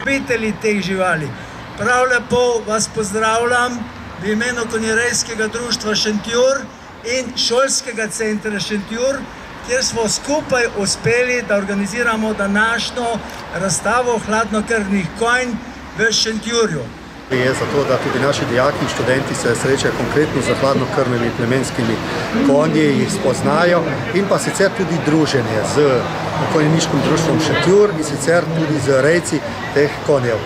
ljubitelji teh živali. Prav lepo vas pozdravljam v imenu Konjerejskega društva Šentjur in Šolskega centra Šentjur, kjer smo skupaj uspeli, da organiziramo današnjo razstavo hladnokrvnih konj v Šentjurju. Je zato, da tudi naši dijaki in študenti se srečajo konkretno z hladnokrvnimi plemenskimi konji, jih spoznajo in pa sicer tudi druženje z konjeniškim društvom Šentjur in sicer tudi z rejci teh konjev.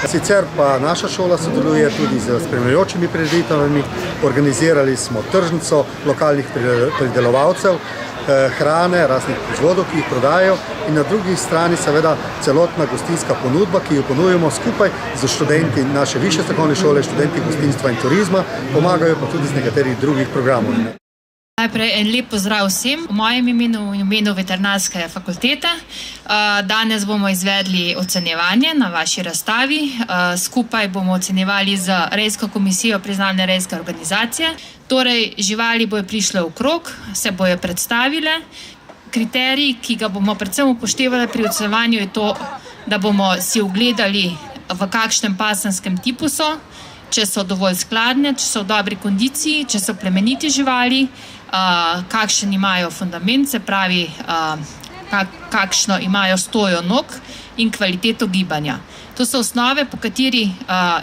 Sicer pa naša šola sodeluje tudi z spremljajočimi prireditvami. Organizirali smo tržnico lokalnih pridelovalcev hrane, raznih proizvodov, ki jih prodajajo, in na drugi strani seveda celotna gostinska ponudba, ki jo ponujemo skupaj z študenti naše višje strokovne šole, študenti gostinstva in turizma, pomagajo pa tudi z nekaterih drugih programov. Najprej en lep pozdrav vsem v mojem imenu in v imenu veterinarske fakultete. Danes bomo izvedli ocenjevanje na vaši razstavi. Skupaj bomo ocenjevali z rejsko komisijo priznane rejske organizacije. Torej, živali bojo prišle v krog, se bojo predstavile. Kriterij, ki ga bomo predvsem upoštevali pri ocenjevanju, je to, da bomo si ogledali, v kakšnem pasenskem tipu so, če so dovolj skladne, če so v dobri kondiciji, če so plemeniti živali, kakšen imajo fundament, se pravi, kakšno imajo stojo nog in kvaliteto gibanja. To so osnove, po kateri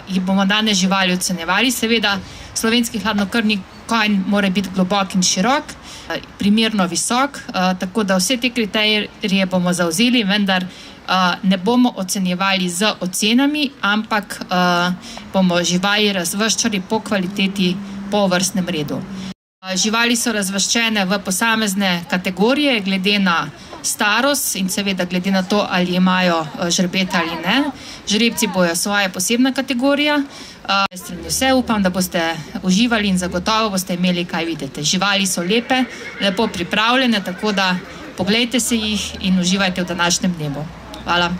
jih bomo danes živali ocenjevali. Seveda, slovenski hladnokrvni konj mora biti globok in širok, primerno visok, tako da vse te kriterije bomo zavzeli, vendar ne bomo ocenjevali z ocenami, ampak bomo živali razvrščali po kvaliteti, po vrstnem redu. Živali so razvrščene v posamezne kategorije glede na starost in seveda glede na to, ali imajo žrebete ali ne. Žrebci bojo svoja posebna kategorija. Vse upam, da boste uživali in zagotovo boste imeli kaj videti. Živali so lepe, lepo pripravljene, tako da poglejte se jih in uživajte v današnjem dnevu. Hvala.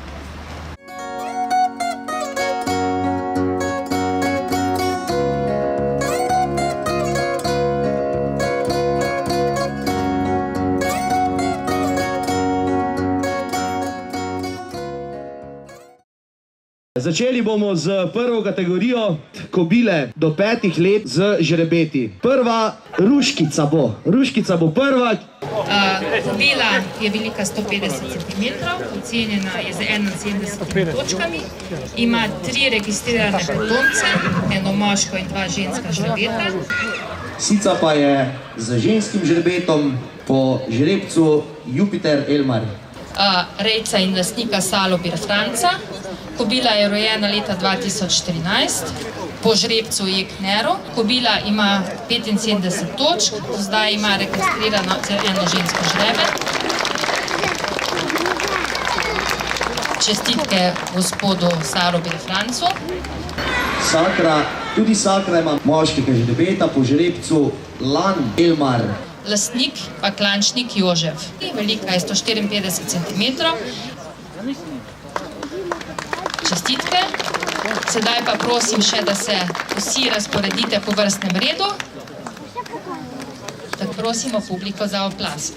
Začeli bomo z prvo kategorijo kobile do 5 let z žrebeti. Prva Ruškica bo. Ruškica bo prva. Kobila je velika 150 cm, ocenjena je z 71 točkami, ima 3 registrirane potomce, eno moško in 2 ženska žrebeta. Sica pa je z ženskim žrebetom po žrebcu Jupiter Elmar. Rejca in lastnika Salobir Franca. Kobila je rojena leta 2014 po žrebcu Jeknero. Kobila ima 75 točk, zdaj ima registrirano eno žensko žrebe. Čestitke gospodu Salobir Francu. Tudi Sakra ima moškega žrebeta po žrebcu Lan Elmar. Lastnik pa klančnik Jožef. Velika je 154 cm. Čestitke. Sedaj pa prosim še, da se vsi razporedite po vrstnem redu. Tako prosimo publiko za aplavz.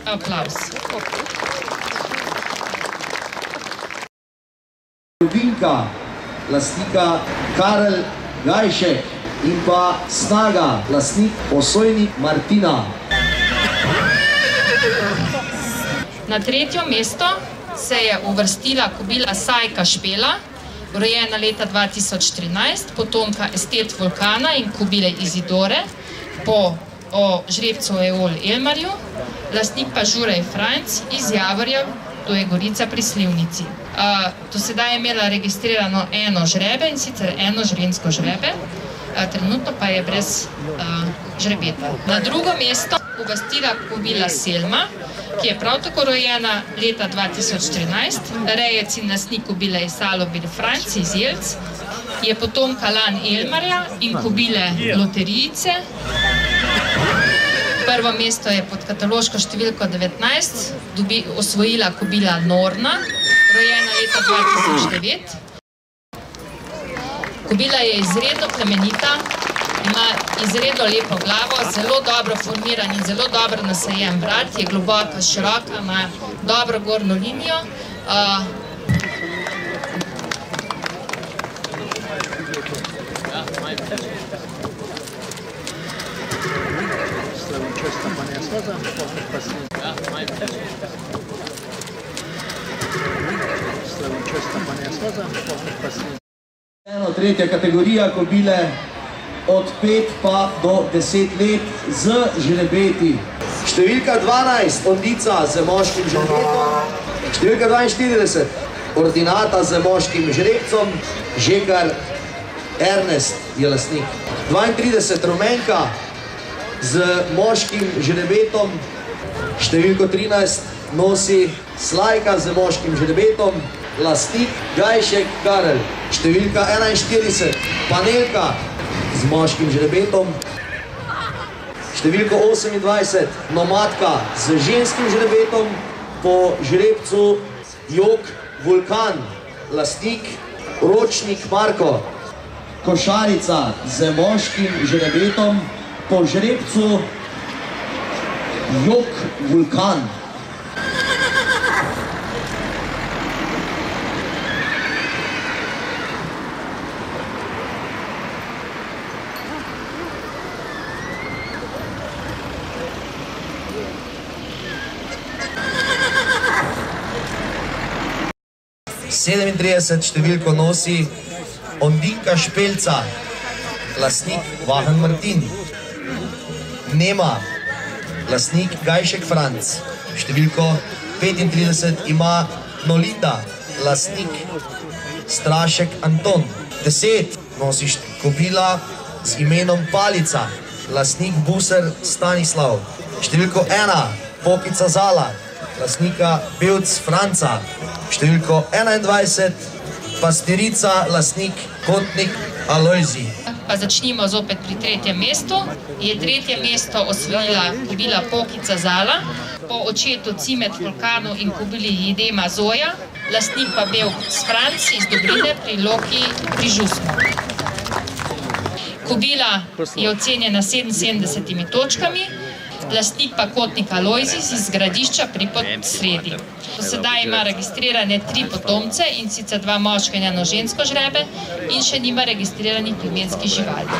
Ljubinka, lastnika Karel Gajšek in pa Snaga, lastnik Osojnik Martina. Na 3. mesto se je uvrstila kobila Sajka Špela, rojena leta 2013, potomka Estet Vulkana in kobile Izidore po žrebcu Eol Elmarju, lastnik pa Žurej Franc iz Javorja, to je Gorica pri Slivnici. Do sedaj je imela registrirano eno žrebe in sicer eno žensko žrebe, trenutno pa je brez žrebeta. Na 2. mesto uvrstila kobila Selma, ki je prav tako rojena leta 2013, rejec in lastnik kobile je Salobir Franc iz Jelc, je potomka Lan Elmarja in kobile Loterijice. Prvo mesto je pod kataloško številko 19 osvojila kobila Norna, rojena leta 2009. Kobila je izredno plemenita, ima izredno lepo glavo, zelo dobro formiran in zelo dobro nasajen vrat, je globoka, široka, ima dobro gornjo linijo. Tretja kategorija kobile od 5 pa do 10 let z žrebeti. Številka 12, Ondica z moškim žrebetom. Številka 42, Ordinata z moškim žrebcom. Žegar Ernest je lastnik. 32, Rumenka z moškim žrebetom. Številko 13 nosi Slajka z moškim žrebetom. Lastnik Gajšek Karel. Številka 41, Panelka z moškim žrebetom. Številko 28, Nomadka z ženskim žrebetom. Po žrebcu Jok Vulkan, lastnik Ročnik Marko. Košarica z moškim žrebetom. Po žrebcu Jok Vulkan. Številko nosi Ondinka Špelca, lastnik Vahen Martin. Nema, lastnik Gajšek Franc. Številko 35 ima Nolita, lastnik Strašek Anton. 10 nosi kobila z imenom Palica, lastnik Buser Stanislav. Številko 1, Pokica Zala, lastnika Bevc Franca. Številko 21, Pastirica, lastnik Kotnik Alojzij. Pa začnimo zopet pri tretjem mestu. Je tretje mesto osvojila kobila Pokica Zala, po očetu Cimet Vulkanu in kobili Jedema Zoja, lastnik pa Bevc Franc iz Dobrine pri Loki pri Žusmu. Kobila je ocenjena 77 točkami, lastnik pa Kotnik Alojzij iz Gradišča pri Podsredi. Do sedaj ima registrirane 3 potomce, in sicer 2 moška in 1 žensko žrebe, in še nima registriranih plemenskih živali.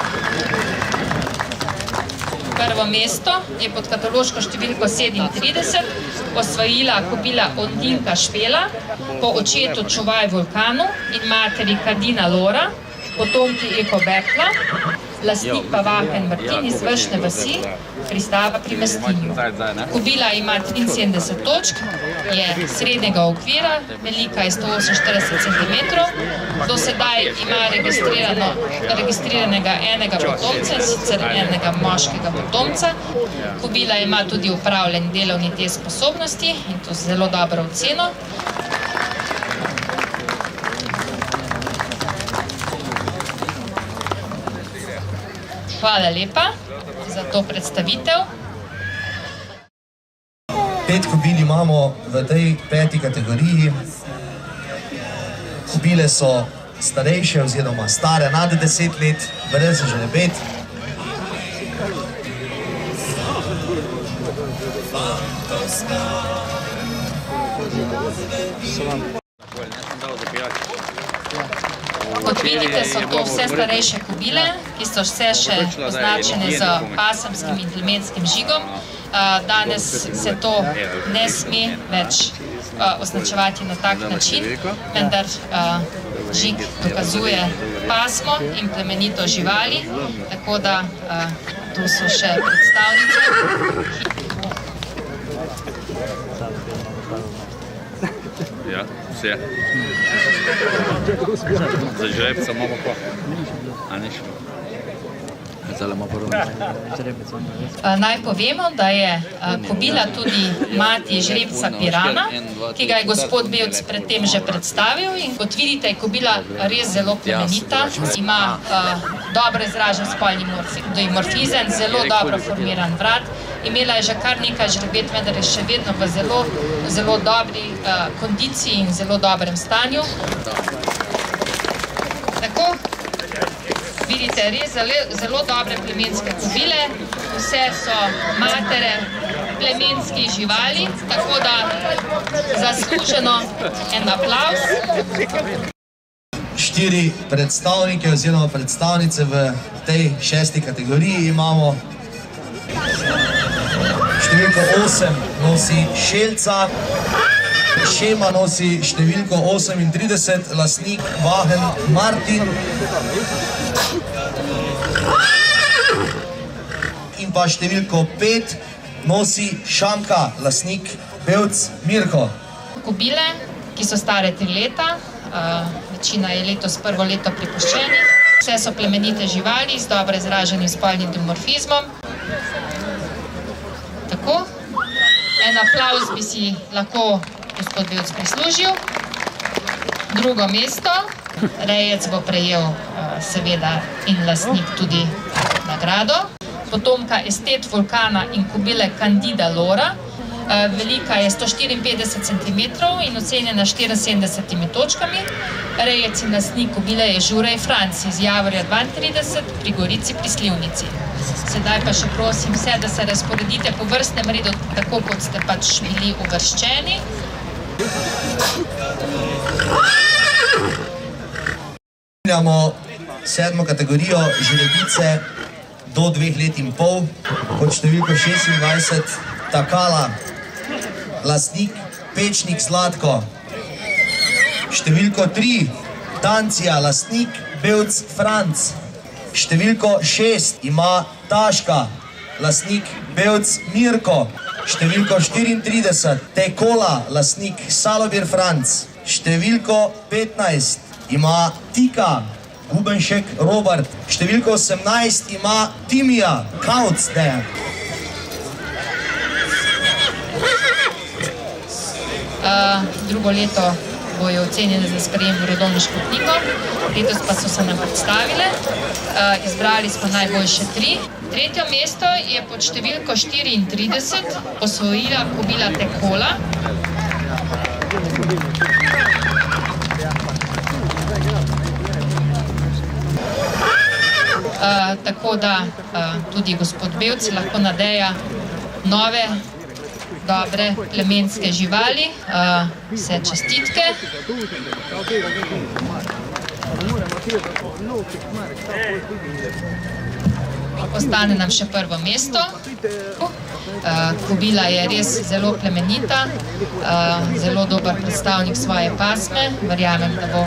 Prvo mesto je pod kataloško številko 37 osvojila kobila Ondinka Špela, po očetu Čuvaj Vulkanu in materi Kadina Lora, potomki Eko Bekla, lastnik pa Vahen Martin iz Vršne vasi, pristava pri Mestinju. Kobila ima 73 točk, je srednjega okvira, velika je 148 cm, do sedaj ima registriranega enega potomca, sicer enega moškega potomca. Kobila ima tudi upravljen delovni test sposobnosti in to zelo dobro oceno. Hvala lepa za to predstavitev. 5 kobil imamo v tej 5. kategoriji. Kobile so starejše oziroma stare nad 10 let, brez žrebet. Kot vidite, so to vse starejše kobile, ki so vse še označene z pasemskim in plemenskim žigom. Danes se to ne sme več označevati na tak način, vendar žig dokazuje pasmo in plemenito živali, tako da tu so še predstavnice. Ja, vse. Za žrebca imamo pa. A nič. Naj povemo, da je kobila tudi mati žrebca Pirana, ki ga je gospod Bevc predtem že predstavil. In kot vidite, je kobila res zelo plemenita, ima dobro izražen spolni dimorfizem, zelo dobro formiran vrat. Imela je že kar nekaj žrebet, vendar je še vedno v zelo dobri kondiciji in zelo dobrem stanju. Tako, vidite, res zelo dobre plemenske kobile, vse so matere plemenskih živali, tako da zasluženo en aplavz. 4 predstavnike oziroma predstavnice v tej 6. kategoriji imamo. številko 8 nosi Šelca. Šema nosi številko 38, lastnik Vahen Martin. In pa številko 5 nosi Šanka, lastnik Bevc Mirko. Kobile, ki so stare 3 leta, večina je letos prvo leto pripuščenih. Vse so plemenite živali z dobro izraženim spolnim dimorfizmom. Tako. En aplavz bi si lahko gospod Bevc prislužil. Drugo mesto. Rejec bo prejel seveda in lastnik tudi nagrado. Potomka Estet Vulkana in kobile Candida Lora. Velika je 154 cm in ocenjena 74 točkami. Rejec in lastnik kobile je Žurej Franc iz Javorja 32 pri Gorici pri Slivnici. Sedaj pa še prosim vse, da se razporedite po vrstnem redu, tako kot ste pač bili uvrščeni. Imamo 7. kategorijo žrebice do 2 let in pol, kot številko 26 Takala, lastnik Pečnik Zlatko. Številko 3 Tancija, lastnik Bevc Franc. Številko 6 ima Taška, lastnik Bevc Mirko. Številko 34 Tekola, lastnik Salobir Franc. Številko 15 ima Tika, Gubenšek Robert. Številko 18 ima Timija, Kauc Dejan. Drugo leto bojo ocenjene za sprejem v rodovniško knjigo, letos pa so se nam predstavile. Izbrali smo najboljše 3. Tretje mesto je pod številko 34 osvojila kobila Tekola. Tako da tudi gospod Bevc lahko nadeja nove, dobre plemenske živali. Vse čestitke. Ostane nam še prvo mesto. Kobila je res zelo plemenita, zelo dober predstavnik svoje pasme. Verjamem, da bo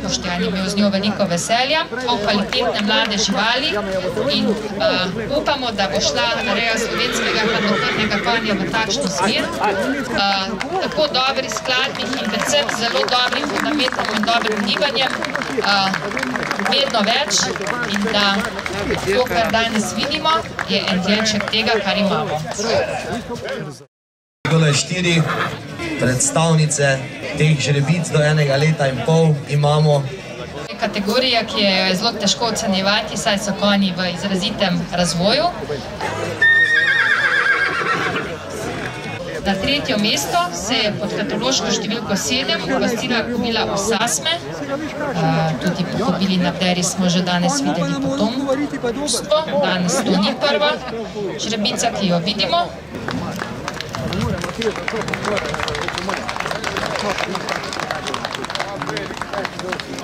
Boštjan imel z njo veliko veselja. To kvalitetne mlade živali in upamo, da bo šla reja slovenskega hladnokrvnega konja v takšno smer. Tako dobri skladnih in predvsem zelo dobrim fundamentom in dobrim gibanjem vedno več in da to, kar danes vidimo, je en delček tega, kar imamo. Tole 4 predstavnice teh žrebic do 1 leta in pol imamo. Kategorija, ki je zelo težko ocenjevati, saj so konji v izrazitem razvoju. Na 3. mesto se je pod kataloško številko 7 uvrstila kobila Osasme. Tudi po kobili Nabderi smo že danes videli potomstvo. Danes to ni prva žrebica, ki jo vidimo.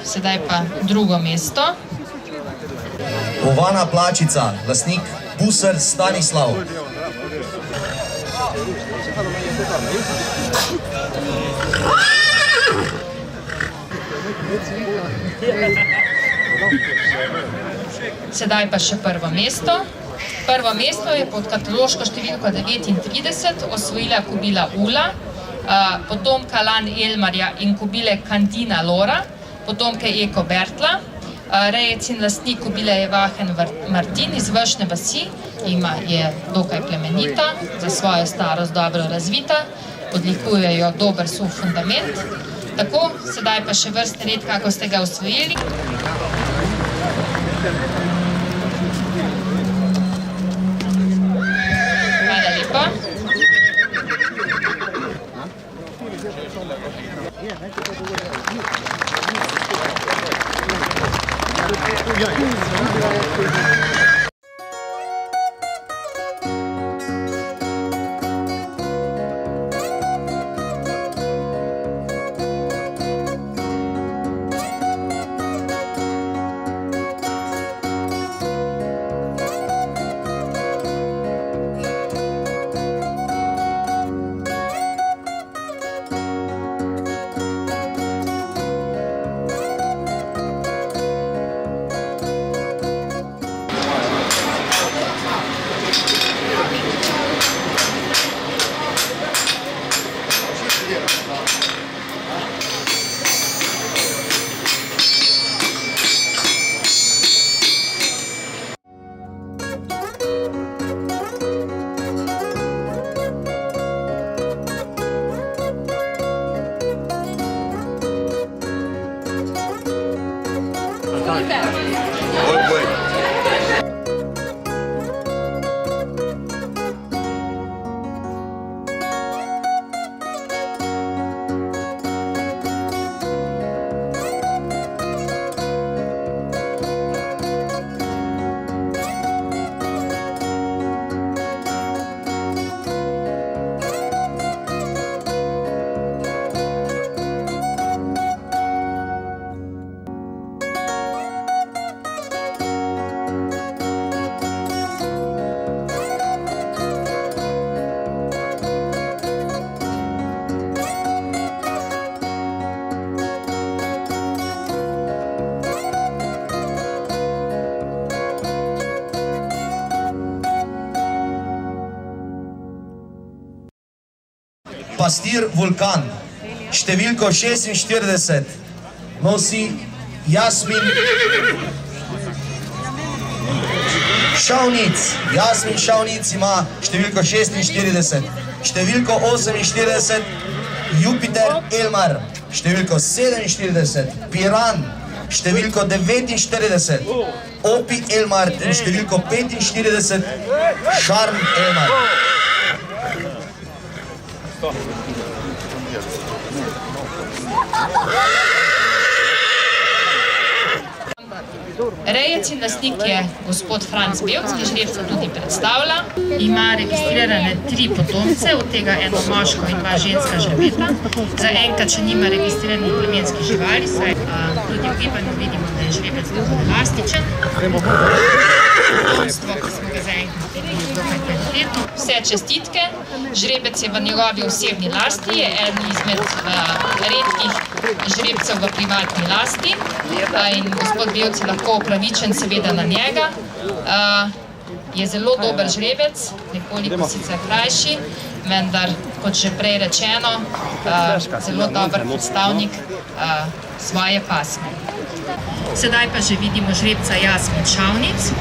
Sedaj pa drugo mesto. Ovana Plačica, lastnik Buser Stanislav. Sedaj pa še prvo mesto. Prvo mesto je pod kataloško številko 39 osvojila kobila Ula, potomka Lan Elmarja in kobile Candida Lora, potomke Eko Bertla. Rejec in lastnik kobile je Vahen Martin iz Vršne vasi, je dokaj plemenita, za svojo starost dobro razvita, odlikuje jo dober suh fundament. Tako, sedaj pa še vrstni red, kako ste ga osvojili. Hvala lepa. Pastir Vulkan, številko 46, nosi Jasmin Šavnic. Jasmin Šavnic ima številko 46. Številko 48, Jupiter Elmar, številko 47, Piran, številko 49, Opi Elmar in številko 45, Šarm Elmar. Rejec in lastnik je gospod Franc Bevc, ki žrebca tudi predstavlja. Ima registrirane 3 potomce, od tega eno moško in 2 ženska žrebeta. Zaenkrat še nima registriranih plemenskih živali, saj tudi v gibanju vidimo, da je žrebec dokaj elastičen. Potomstvo, ki smo ga zaenkrat videli, je dokaj kvalitetno. Vse čestitke. Žrebec je v njegovi osebni lasti, je eden izmed redkih žrebcev v privatni lasti in gospod Bevc je lahko upravičen seveda na njega. Je zelo dober žrebec, nekoliko sicer krajši, vendar, kot že prej rečeno, zelo dober predstavnik svoje pasme. Sedaj pa že vidimo žrebca Jasmin Šavnic,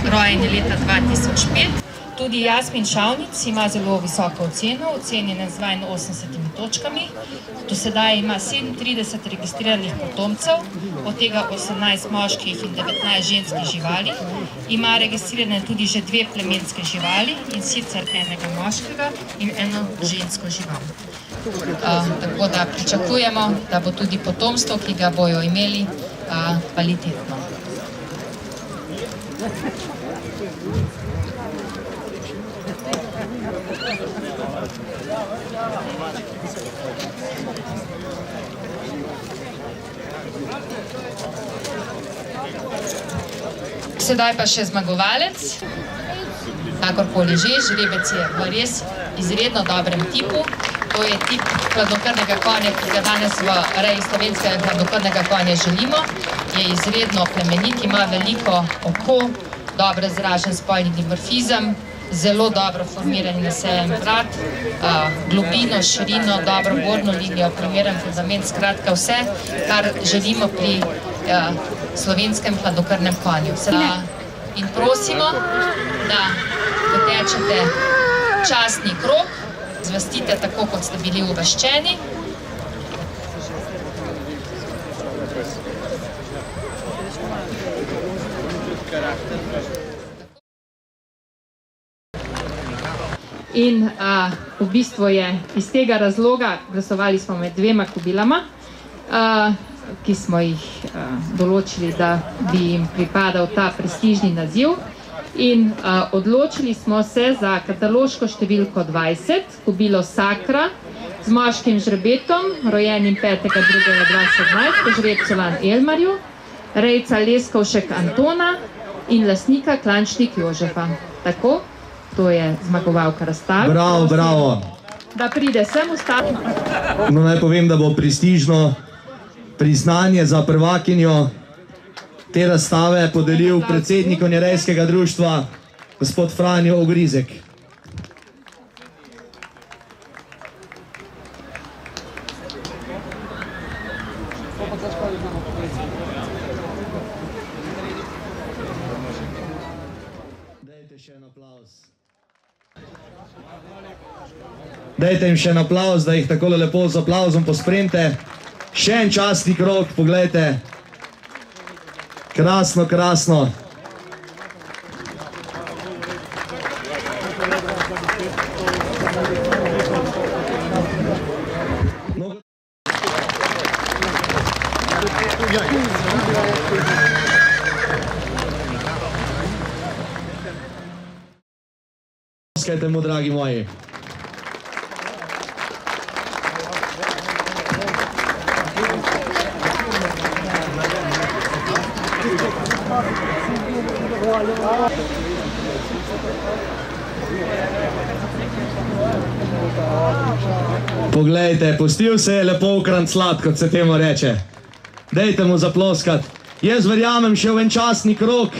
rojen je leta 2005. Tudi Jasmin Šavnic ima zelo visoko oceno, ocenjene z 82 točkami. Do sedaj ima 37 registriranih potomcev, od tega 18 moških in 19 ženskih živali. Ima registrirane tudi že 2 plemenske živali, in sicer enega moškega in eno žensko žival. Tako da pričakujemo, da bo tudi potomstvo, ki ga bojo imeli, kvalitetno. Sedaj pa še zmagovalec. Kakorkoli že, žrebec je v res izredno dobrem tipu. To je tip hladnokrvnega konja, ki ga danes v reji slovenskega hladnokrvnega konja želimo. Je izredno plemenit, ima veliko oko, dobro izražen spolni dimorfizem, zelo dobro formiran nasejen vrat, globino, širino, dobro gornjo linijo, primeren fundament, skratka vse, kar želimo pri slovenskem hladnokrvnem konju. In prosimo, da potečete častni krog, zvestite tako, kot ste bili uvrščeni. In v bistvu je iz tega razloga glasovali smo med 2 kobilama, ki smo jih določili, da bi jim pripadal ta prestižni naziv. In odločili smo se za kataloško številko 20, kobilo Sakra, z moškim žrebetom, rojenim 5.2.2017, po žrebcu Lan Elmarju, rejca Leskovšek Antona in lastnika Klančnik Jožefa. Tako, to je zmagovalka razstave. Bravo, bravo. Da pride sem ustavi. No, naj povem, da bo prestižno priznanje za prvakinjo te razstave podelil predsednik konjerejskega društva, gospod Franjo Ogrizek. Dajte jim še en aplavz, da jih takole lepo z aplavzom pospremite. Še en častni krog, poglejte. Krasno, krasno. Ploskajte mu, dragi moji. Poglejte, pustil se je lepo ukranclat, kot se temu reče. Dejte mu zaploskat. Jaz verjamem še v en častni krog.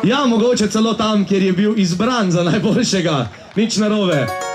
Ja, mogoče celo tam, kjer je bil izbran za najboljšega. Nič narobe.